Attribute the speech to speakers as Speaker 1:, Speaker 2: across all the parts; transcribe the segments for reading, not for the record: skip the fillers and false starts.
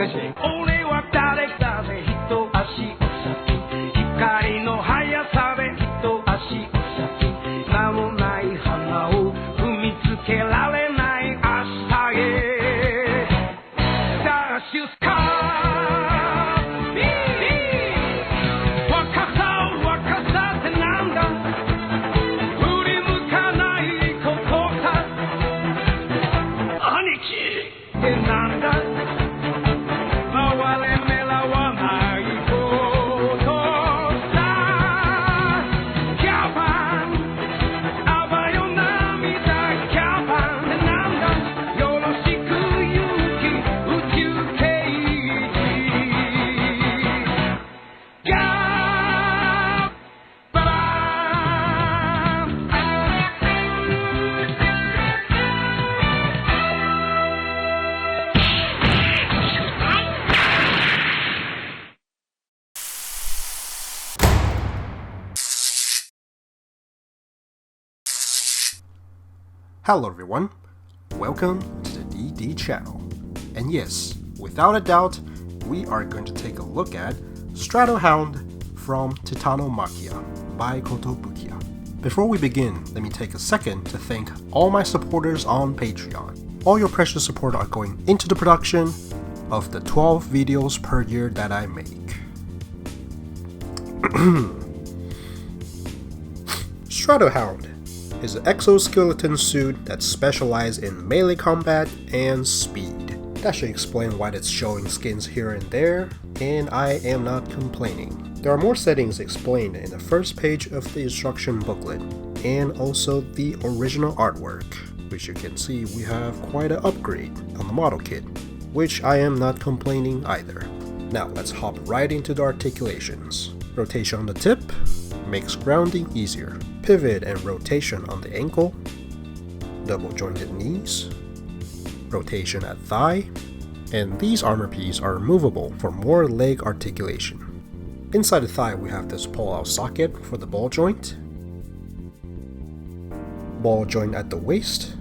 Speaker 1: 俺は誰だぜ一足お先光の速さで一足お先名もない花を踏みつけられない明日へダッシュスカー若さってなんだ振り向かないことさ兄貴ってなんだ
Speaker 2: Hello everyone, welcome to the DD channel. And yes, without a doubt, we are going to take a look at Strato Hound from TITANOMACHIA by Kotobukiya. Before we begin, let me take a second to thank all my supporters on Patreon. All your precious support are going into the production of the 12 videos per year that I make. Strato Hound is an exoskeleton suit that specializes in melee combat and speed. That should explain why it's showing skins here and there, and I am not complaining. There are more settings explained in the first page of the instruction booklet, and also the original artwork, which you can see we have quite an upgrade on the model kit, which I am not complaining either. Now let's hop right into the articulations. Rotation on the tip makes grounding easier. Pivot and rotation on the ankle, double jointed knees, rotation at thigh, and these armor pieces are removable for more leg articulation. Inside the thigh we have this pull-out socket for the ball joint at the waist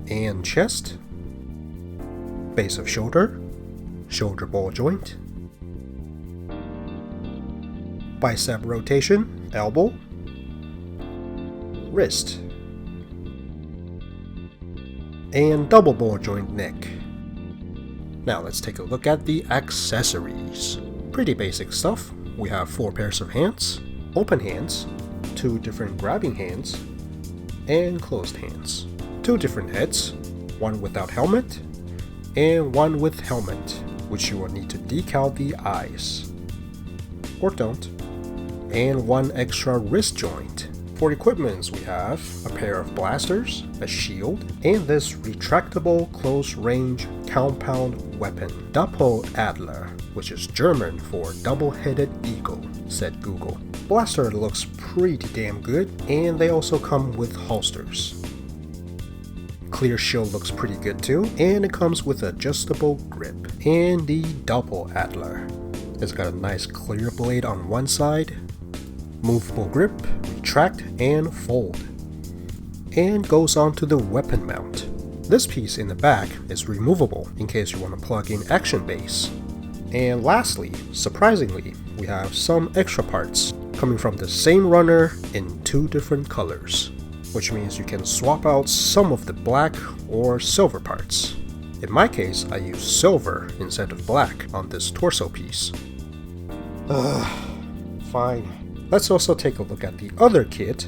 Speaker 2: and chest, base of shoulder ball joint, bicep rotation, elbow, wrist, and double ball joint neck. Now let's take a look at the accessories. Pretty basic stuff. We have 4 pairs of hands, open hands, 2 different grabbing hands, and closed hands. 2 different heads, one without helmet, and one with helmet, which you will need to decal the eyes. Or don't. And 1 extra wrist joint. For equipments we have a pair of blasters, a shield, and this retractable close-range compound weapon, Doppel-Adler, which is German for double-headed eagle, said Google. Blaster looks pretty damn good, and they also come with holsters. Clear shield looks pretty good too, and it comes with adjustable grip. And the Doppel-Adler. It's got a nice clear blade on one side, movable grip, retract and fold, and goes onto the weapon mount. This piece in the back is removable in case you want to plug in action base. And lastly, surprisingly, we have some extra parts coming from the same runner in 2 different colors, which means you can swap out some of the black or silver parts. In my case, I use silver instead of black on this torso piece. Fine. Let's also take a look at the other kit,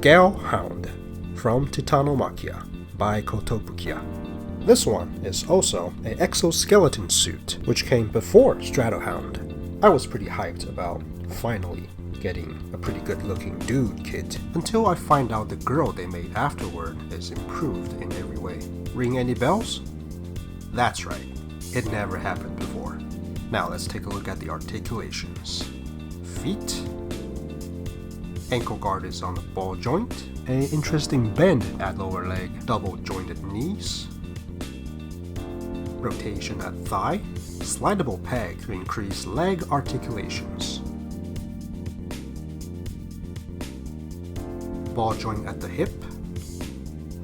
Speaker 2: Gale Hound from TITANOMACHIA by Kotobukiya. This one is also an exoskeleton suit, which came before Strato Hound. I was pretty hyped about finally getting a pretty good looking dude kit, until I find out the girl they made afterward is improved in every way. Ring any bells? That's right, it never happened before. Now let's take a look at the articulations. Feet. Ankle guard is on the ball joint, an interesting bend at lower leg, double jointed knees, rotation at thigh, slidable peg to increase leg articulations, ball joint at the hip.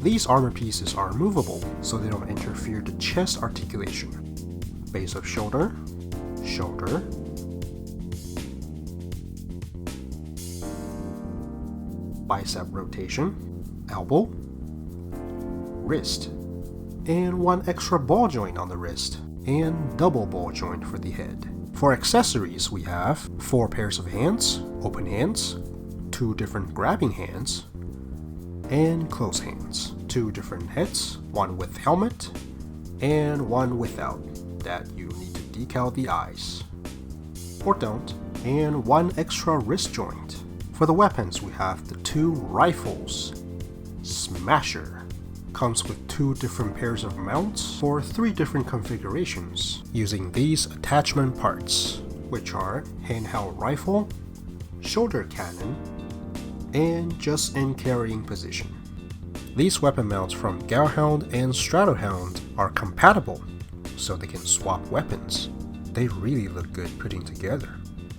Speaker 2: These armor pieces are movable so they don't interfere the chest articulation. base of shoulder, shoulder, bicep rotation, elbow, wrist, and one extra ball joint on the wrist, and double ball joint for the head. For accessories, we have 4 pairs of hands, open hands, 2 different grabbing hands, and closed hands. 2 different heads, one with helmet, and one without, that you need to decal the eyes. Or don't. And 1 extra wrist joint. For the weapons, we have the 2 rifles. Smasher comes with 2 different pairs of mounts for 3 different configurations, using these attachment parts, which are handheld rifle, shoulder cannon, and just in carrying position. These weapon mounts from Gale Hound and Strato Hound are compatible, so they can swap weapons. They really look good putting together.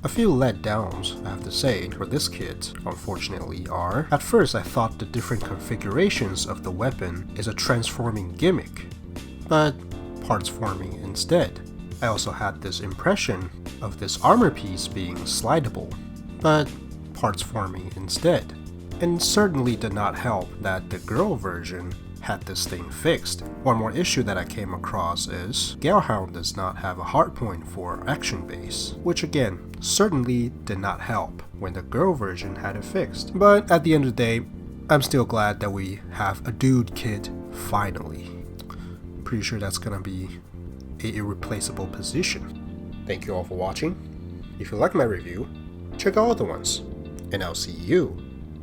Speaker 2: A few letdowns, I have to say, for this kit, unfortunately, are: at first I thought the different configurations of the weapon is a transforming gimmick, but parts forming instead. I also had this impression of this armor piece being slidable, but parts forming instead. And certainly did not help that the girl version had this thing fixed. One more issue that I came across is Gale Hound does not have a hardpoint for action base, which again certainly did not help when the girl version had it fixed. But at the end of the day, I'm still glad that we have a dude kit finally. Pretty sure that's gonna be an irreplaceable position. Thank you all for watching. If you like my review, check out other ones, and I'll see you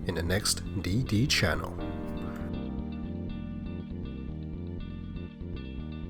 Speaker 2: in the next DD channel.